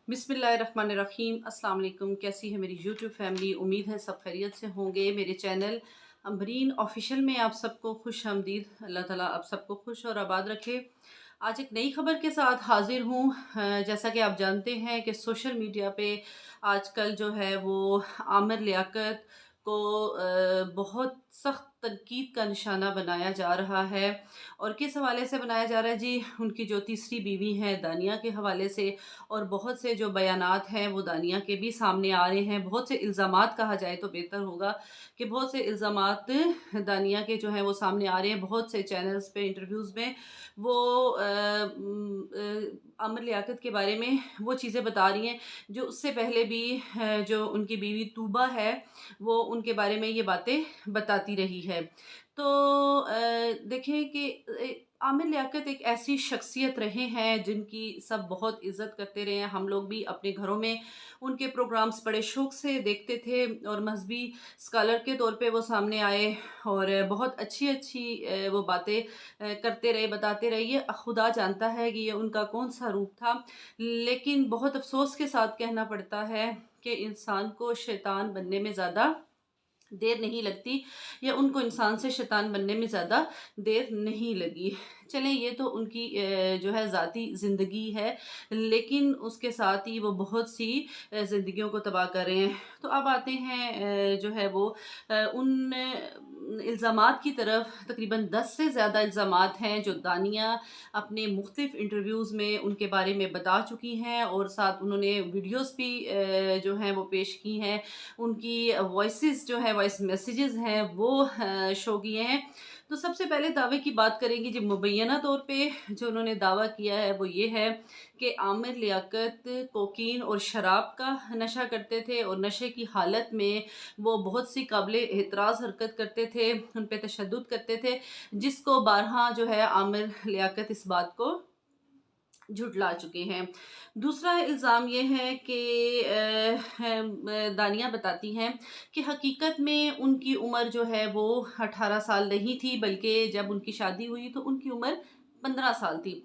बिस्मिल्लाहिर्रहमानिर्रहीम। अस्सलाम वालेकुम। कैसी है मेरी यूट्यूब फैमिली? उम्मीद है सब खैरियत से होंगे। मेरे चैनल अमरीन ऑफिशियल में आप सबको खुश आमदीद। अल्लाह ताला आप सबको खुश और आबाद रखे। आज एक नई खबर के साथ हाजिर हूँ। जैसा कि आप जानते हैं कि सोशल मीडिया पे आजकल जो है वो आमिर लियाकत को बहुत सख्त तनकीद का निशाना बनाया जा रहा है। और किस हवाले से बनाया जा रहा है जी? उनकी जो तीसरी बीवी हैं दानिया के हवाले से। और बहुत से जो बयानात हैं वो दानिया के भी सामने आ रहे हैं। बहुत से इल्ज़ामात कहा जाए तो बेहतर होगा कि बहुत से इल्ज़ामात दानिया के जो हैं वो सामने आ रहे हैं। बहुत से चैनल्स पे इंटरव्यूज़ में वो आमिर लियाकत के बारे में वो चीज़ें बता रही हैं जो उससे पहले भी जो उनकी बीवी तूबा है वो उनके बारे में ये बातें बताती रही है। तो देखें कि आमिर लियाकत एक ऐसी शख्सियत रहे हैं जिनकी सब बहुत इज़्ज़त करते रहे हैं। हम लोग भी अपने घरों में उनके प्रोग्राम्स बड़े शौक़ से देखते थे और मज़हबी स्कॉलर के तौर पे वो सामने आए और बहुत अच्छी-अच्छी वो बातें करते रहे, बताते रहे। ये खुदा जानता है कि ये उनका कौन-सा रूप था। लेकिन बहुत अफ़सोस के साथ कहना पड़ता है कि इंसान को शैतान बनने में ज़्यादा देर नहीं लगती, या उनको इंसान से शैतान बनने में ज़्यादा देर नहीं लगी। चलें, ये तो उनकी जो है ज़ाती ज़िंदगी है, लेकिन उसके साथ ही वो बहुत सी ज़िंदगियों को तबाह कर रहे हैं। तो अब आते हैं जो है वो उन इल्ज़ामात की तरफ। तकरीबन 10 से ज़्यादा इल्ज़ामात हैं जो दानिया अपने मुख्तलिफ़ इंटरव्यूज़ में उनके बारे में बता चुकी हैं, और साथ उन्होंने वीडियोज़ भी जो हैं वो पेश की हैं। उनकी वॉइसेस जो है, वॉइस मैसेजेस हैं, वो शो किए हैं। तो सबसे पहले दावे की बात करेंगे जी। मुबैना तौर पे जो उन्होंने दावा किया है वो ये है कि आमिर लियाकत कोकीन और शराब का नशा करते थे, और नशे की हालत में वो बहुत सी काबिल एतराज़ हरकत करते थे, उन पे तशद्दुद करते थे, जिसको बारहा जो है आमिर लियाकत इस बात को झुठला चुके हैं। दूसरा इल्ज़ाम ये है कि दानिया बताती हैं कि हकीकत में उनकी उम्र जो है वो 18 साल नहीं थी, बल्कि जब उनकी शादी हुई तो उनकी उम्र 15 साल थी।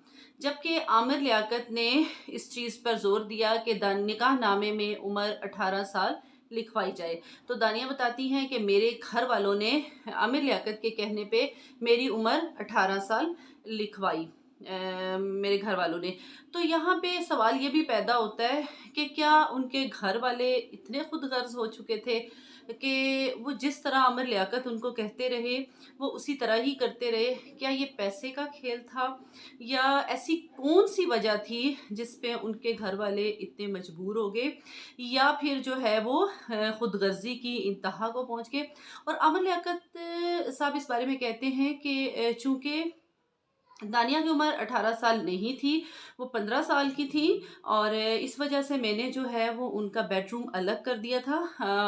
जबकि आमिर लियाकत ने इस चीज़ पर ज़ोर दिया कि निकाह नामे में उम्र 18 साल लिखवाई जाए। तो दानिया बताती हैं कि मेरे घर वालों ने आमिर लियाकत के कहने पे मेरी उम्र 18 साल लिखवाई, मेरे घर वालों ने। तो यहाँ पे सवाल ये भी पैदा होता है कि क्या उनके घर वाले इतने खुदगर्ज़ हो चुके थे कि वो जिस तरह आमिर लियाकत उनको कहते रहे वो उसी तरह ही करते रहे? क्या ये पैसे का खेल था, या ऐसी कौन-सी वजह थी जिस पे उनके घर वाले इतने मजबूर हो गए, या फिर जो है वो खुदगर्ज़ी की इंतहा को पहुँच गए? और आमिर लियाकत साहब इस बारे में कहते हैं कि चूँकि दानिया की उम्र 18 साल नहीं थी, वो 15 साल की थी, और इस वजह से मैंने जो है वो उनका बेडरूम अलग कर दिया था।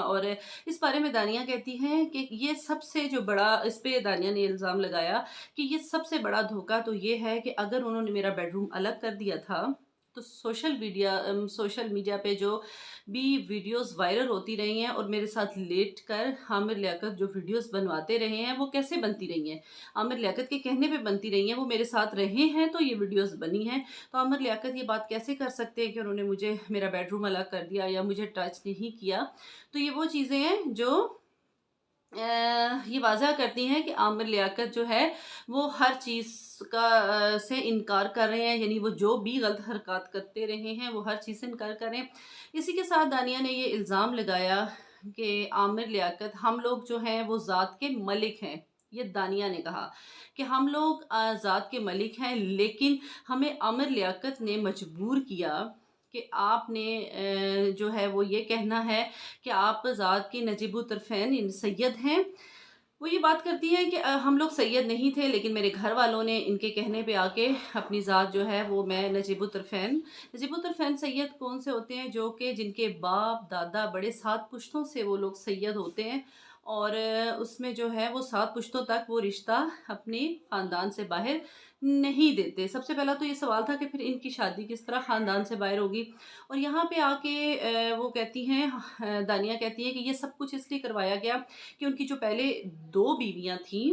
और इस बारे में दानिया कहती हैं कि ये सबसे जो बड़ा, इस पे दानिया ने इल्ज़ाम लगाया कि ये सबसे बड़ा धोखा तो ये है कि अगर उन्होंने मेरा बेडरूम अलग कर दिया था तो सोशल मीडिया पे जो भी वीडियोस वायरल होती रही हैं और मेरे साथ लेट कर आमिर लियाकत जो वीडियोस बनवाते रहे हैं वो कैसे बनती रही हैं? आमिर लियाकत के कहने पे बनती रही हैं, वो मेरे साथ रहे हैं तो ये वीडियोस बनी हैं। तो आमिर लियाकत ये बात कैसे कर सकते हैं कि उन्होंने मुझे मेरा बेडरूम अलग कर दिया या मुझे टच नहीं किया? तो ये वो चीज़ें हैं जो ये वाज़ह करती हैं कि आमिर लियाकत जो है वो हर चीज़ का से इनकार कर रहे हैं, यानी वो जो भी गलत हरकत करते रहे हैं वो हर चीज़ से इनकार कर रहे हैं। इसी के साथ दानिया ने ये इल्ज़ाम लगाया कि आमिर लियाकत, हम लोग जो हैं वो ज़ात के मलिक हैं। ये दानिया ने कहा कि हम लोग ज़ात के मलिक हैं, लेकिन हमें आमिर लियाकत ने मजबूर किया कि आपने जो है वो ये कहना है कि आप ज़ात की नजीबुत तरफ़ैन यानी सैयद हैं। वो ये बात करती हैं कि हम लोग सैयद नहीं थे, लेकिन मेरे घर वालों ने इनके कहने पे आके अपनी ज़ात जो है वो मैं नजीबुत तरफ़ैन सैयद कौन से होते हैं? जो कि जिनके बाप दादा बड़े 7 पुश्तों से वो लोग सैयद होते हैं, और उसमें जो है वो 7 पुश्तों तक वो रिश्ता अपने ख़ानदान से बाहर नहीं देते। सबसे पहला तो ये सवाल था कि फिर इनकी शादी किस तरह ख़ानदान से बाहर होगी? और यहाँ पे आके वो कहती हैं, दानिया कहती हैं कि ये सब कुछ इसलिए करवाया गया कि उनकी जो पहले 2 बीवियाँ थीं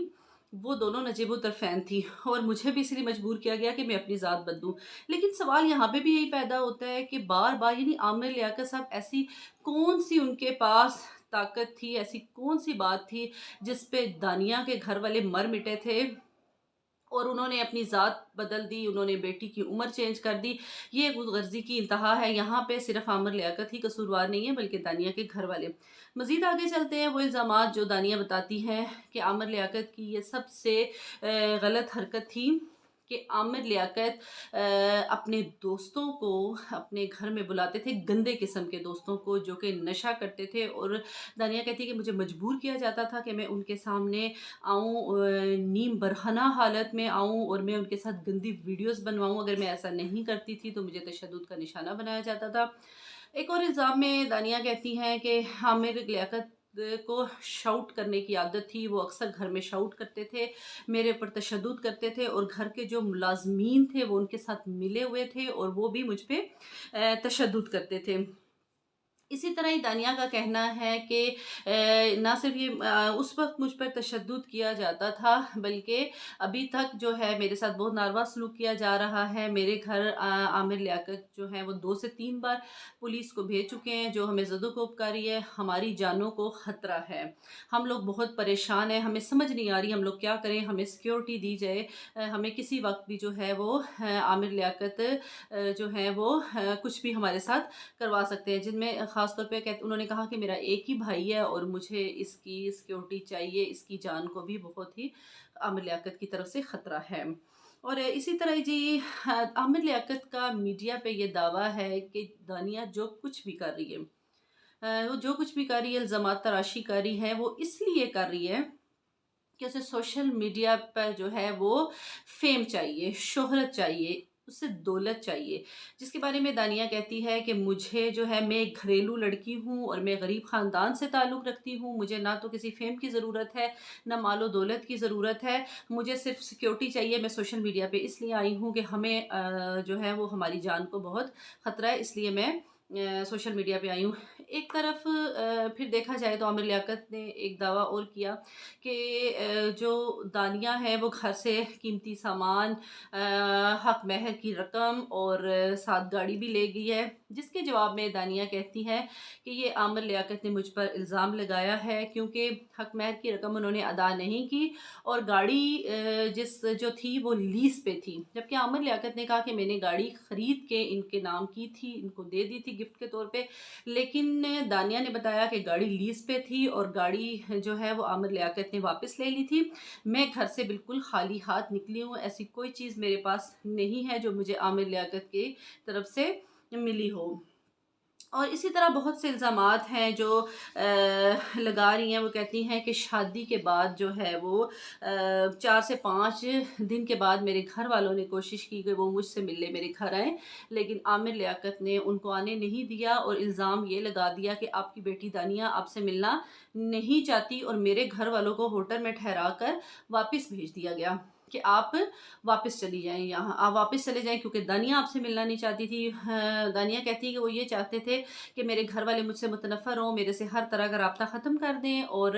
वो दोनों नजीब तरफ़ैन थी और मुझे भी इसलिए मजबूर किया गया कि मैं अपनी ज़ात बदलूँ। लेकिन सवाल यहाँ पे भी यही पैदा होता है कि बार-बार यानी आमिर लियाकत साहब ऐसी कौन-सी उनके पास ताकत थी, ऐसी कौन-सी बात थी जिस पे दानिया के घर वाले मर मिटे थे और उन्होंने अपनी ज़ात बदल दी, उन्होंने बेटी की उम्र चेंज कर दी। ये खुदगर्ज़ी की इंतहा है, यहाँ पे सिर्फ़ आमिर लियाकत ही कसूरवार नहीं है बल्कि दानिया के घर वाले। मज़ीद आगे चलते हैं, वो इल्ज़ामात जो दानिया बताती हैं कि आमिर लियाकत की ये सबसे गलत हरकत थी कि आमिर लियाकत अपने दोस्तों को अपने घर में बुलाते थे, गंदे किस्म के दोस्तों को जो कि नशा करते थे, और दानिया कहती है कि मुझे मजबूर किया जाता था कि मैं उनके सामने आऊँ, नीम बरहना हालत में आऊँ और मैं उनके साथ गंदी वीडियोज़ बनवाऊँ। अगर मैं ऐसा नहीं करती थी तो मुझे तशद्दुद का निशाना बनाया जाता था। एक और इल्ज़ाम में दानिया कहती हैं कि आमिर लियाकत को शाउट करने की आदत थी, वो अक्सर घर में शाउट करते थे, मेरे ऊपर तशद्दुद करते थे और घर के जो मुलाज़मीन थे वो उनके साथ मिले हुए थे और वो भी मुझ पे तशद्दुद करते थे। इसी तरह ही दानिया का कहना है कि ना सिर्फ़ ये उस वक़्त मुझ पर तशद्दुद किया जाता था, बल्कि अभी तक जो है मेरे साथ बहुत नारवा सलूक किया जा रहा है। मेरे घर आमिर लियाकत जो हैं वो 2 से 3 बार पुलिस को भेज चुके हैं, जो हमें ज़द-ओ-कोबकारी है, हमारी जानों को ख़तरा है। हम लोग बहुत परेशान हैं, हमें समझ नहीं आ रही हम लोग क्या करें, हमें सिक्योरिटी दी जाए। हमें किसी वक़्त भी जो है वो आमिर लियाकत जो हैं वो कुछ भी हमारे साथ करवा सकते हैं। जिनमें ख़ास तौर पे उन्होंने कहा कि मेरा एक ही भाई है और मुझे इसकी सिक्योरिटी चाहिए, इसकी जान को भी बहुत ही आमिर लियाकत की तरफ से ख़तरा है। और इसी तरह जी आमिर लियाकत का मीडिया पे ये दावा है कि दानिया जो कुछ भी कर रही है, वो जो कुछ भी कर रही है, इल्ज़ामात तराशी कर रही है, वो इसलिए कर रही है कि उसे सोशल मीडिया पर जो है वो फ़ेम चाहिए, शोहरत चाहिए, उसे दौलत चाहिए। जिसके बारे में दानिया कहती है कि मुझे जो है, मैं एक घरेलू लड़की हूँ और मैं गरीब ख़ानदान से ताल्लुक़ रखती हूँ। मुझे ना तो किसी फ़ेम की ज़रूरत है, ना मालो दौलत की ज़रूरत है। मुझे सिर्फ़ सिक्योरिटी चाहिए। मैं सोशल मीडिया पे इसलिए आई हूँ कि हमें जो है वो हमारी जान को बहुत ख़तरा है, इसलिए मैं सोशल मीडिया पे आई हूँ। एक तरफ फिर देखा जाए तो आमिर लियाकत ने एक दावा और किया कि जो दानिया है वो घर से कीमती सामान, हक महर की रकम और साथ गाड़ी भी ले गई है। जिसके जवाब में दानिया कहती है कि ये आमिर लियाकत ने मुझ पर इल्ज़ाम लगाया है, क्योंकि हक महर की रकम उन्होंने अदा नहीं की और गाड़ी जो थी वो लीज़ पे थी। जबकि आमिर लियाकत ने कहा कि मैंने गाड़ी ख़रीद के इनके नाम की थी, इनको दे दी थी गिफ्ट के तौर पे। लेकिन दानिया ने बताया कि गाड़ी लीज़ पे थी और गाड़ी जो है वो आमिर लियाकत ने वापस ले ली थी। मैं घर से बिल्कुल खाली हाथ निकली हूँ, ऐसी कोई चीज़ मेरे पास नहीं है जो मुझे आमिर लियाकत की तरफ से मिली हो। और इसी तरह बहुत से इल्ज़ामात हैं जो लगा रही हैं। वो कहती हैं कि शादी के बाद जो है वो 4 से 5 दिन के बाद मेरे घर वालों ने कोशिश की कि वो मुझसे मिलने मेरे घर आएँ, लेकिन आमिर लियाकत ने उनको आने नहीं दिया और इल्ज़ाम ये लगा दिया कि आपकी बेटी दानिया आपसे मिलना नहीं चाहती और मेरे घर वालों को होटल में ठहरा कर वापस भेज दिया गया कि आप वापस चली जाएँ यहाँ, आप वापस चले जाएँ, क्योंकि दानिया आपसे मिलना नहीं चाहती थी। दानिया कहती है कि वो ये चाहते थे कि मेरे घर वाले मुझसे मुतनफ़्फ़र हों, मेरे से हर तरह का राब्ता ख़त्म कर दें और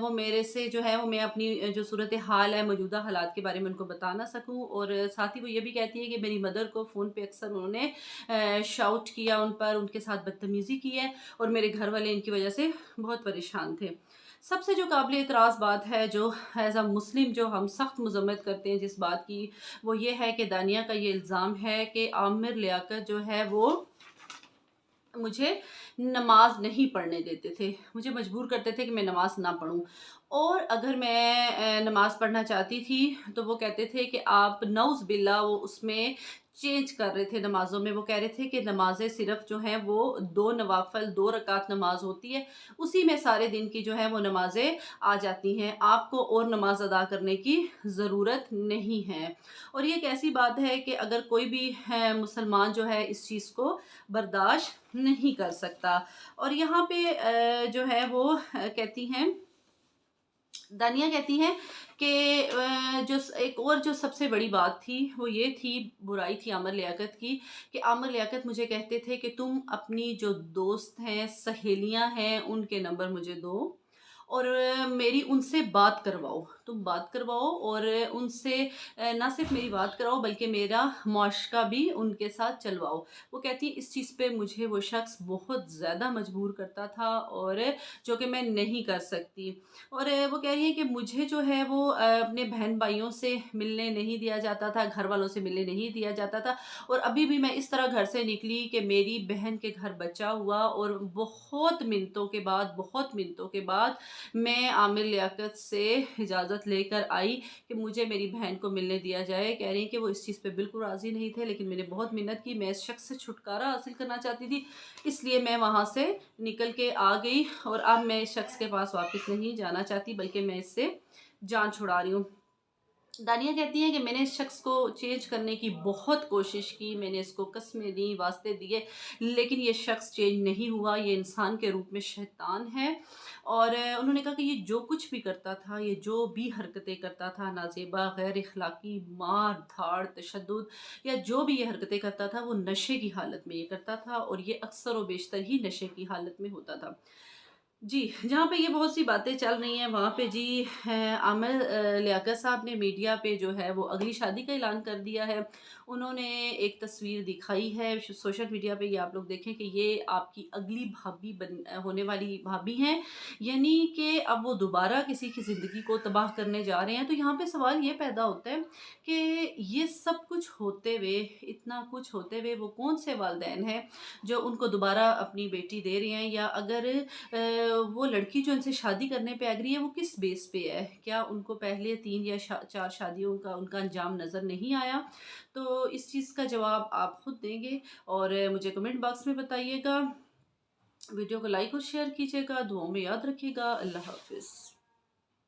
वो मेरे से जो है वो मैं अपनी जो सूरत हाल है, मौजूदा हालात के बारे में उनको बता ना सकूँ। और साथ ही वो ये भी कहती है कि मेरी मदर को फ़ोन पे अक्सर उन्होंने शाउट किया उन पर, उनके साथ बदतमीज़ी की है और मेरे घर वाले इनकी वजह से बहुत परेशान थे। सबसे जो काबिल एतराज़ बात है, जो एज़ अ मुस्लिम जो हम सख्त मज़म्मत करते हैं जिस बात की, वो ये है कि दानिया का ये इल्ज़ाम है कि आमिर लियाकत जो है वो मुझे नमाज़ नहीं पढ़ने देते थे, मुझे मजबूर करते थे कि मैं नमाज़ ना पढ़ूँ। और अगर मैं नमाज़ पढ़ना चाहती थी तो वो कहते थे कि आप नऊज़ बिल्ला वो उसमें चेंज कर रहे थे नमाज़ों में। वो कह रहे थे कि नमाज़ें सिर्फ़ जो हैं वो 2 नवाफ़िल 2 रकात नमाज़ होती है, उसी में सारे दिन की जो है वो नमाज़ें आ जाती हैं, आपको और नमाज़ अदा करने की ज़रूरत नहीं है। और ये एक ऐसी बात है कि अगर कोई भी मुसलमान जो है इस चीज़ को बर्दाश्त नहीं कर सकता। और यहाँ पे जो है वो कहती हैं, दानिया कहती हैं कि जो एक और जो सबसे बड़ी बात थी वो ये थी, बुराई थी आमिर लियाकत की, कि आमिर लियाकत मुझे कहते थे कि तुम अपनी जो दोस्त हैं, सहेलियां हैं, उनके नंबर मुझे दो और मेरी उनसे बात करवाओ, तुम बात करवाओ और उनसे ना सिर्फ मेरी बात कराओ बल्कि मेरा मुआशका भी उनके साथ चलवाओ। वो कहती है इस चीज़ पे मुझे वो शख्स बहुत ज़्यादा मजबूर करता था और जो कि मैं नहीं कर सकती। और वो कह रही है कि मुझे जो है वो अपने बहन भाइयों से मिलने नहीं दिया जाता था, घर वालों से मिलने नहीं दिया जाता था और अभी भी मैं इस तरह घर से निकली कि मेरी बहन के घर बचा हुआ और बहुत मिन्नतों के बाद मैं आमिर लियाकत से इजाज़त लेकर आई कि मुझे मेरी बहन को मिलने दिया जाए। कह रही हैं कि वो इस चीज़ पे बिल्कुल राज़ी नहीं थे, लेकिन मैंने बहुत मिन्नत की, मैं इस शख्स से छुटकारा हासिल करना चाहती थी, इसलिए मैं वहाँ से निकल के आ गई और अब मैं इस शख्स के पास वापस नहीं जाना चाहती बल्कि मैं इससे जान छुड़ा रही हूँ। दानिया कहती हैं कि मैंने इस शख्स को चेंज करने की बहुत कोशिश की, मैंने इसको कस्में दी, वास्ते दिए, लेकिन ये शख्स चेंज नहीं हुआ, ये इंसान के रूप में शैतान है। और उन्होंने कहा कि ये जो कुछ भी करता था, ये जो भी हरकतें करता था, नाज़ेबा, गैर इखलाकी, मार धाड़, तशद्दुद या जो भी ये हरकतें करता था, वो नशे की हालत में ये करता था और ये अक्सर व बेशतर ही नशे की हालत में होता था। जी, जहाँ पे ये बहुत सी बातें चल रही हैं वहाँ पे जी आमिर लियाकत साहब ने मीडिया पे जो है वो अगली शादी का ऐलान कर दिया है। उन्होंने एक तस्वीर दिखाई है सोशल मीडिया पे, ये आप लोग देखें कि ये आपकी अगली भाभी होने वाली भाभी हैं। यानी कि अब वो दोबारा किसी की ज़िंदगी को तबाह करने जा रहे हैं। तो यहाँ पे सवाल ये पैदा होता है कि ये सब कुछ होते हुए, इतना कुछ होते हुए वो कौन से वालिदैन हैं जो उनको दोबारा अपनी बेटी दे रहे हैं, या अगर वो लड़की जो इनसे शादी करने पे एग्री है वो किस बेस पे है? क्या उनको पहले 3 या 4 शादियों का उनका अंजाम नज़र नहीं आया? तो इस चीज़ का जवाब आप खुद देंगे और मुझे कमेंट बॉक्स में बताइएगा। वीडियो को लाइक और शेयर कीजिएगा, दुआओं में याद रखिएगा। अल्लाह हाफ़िज़।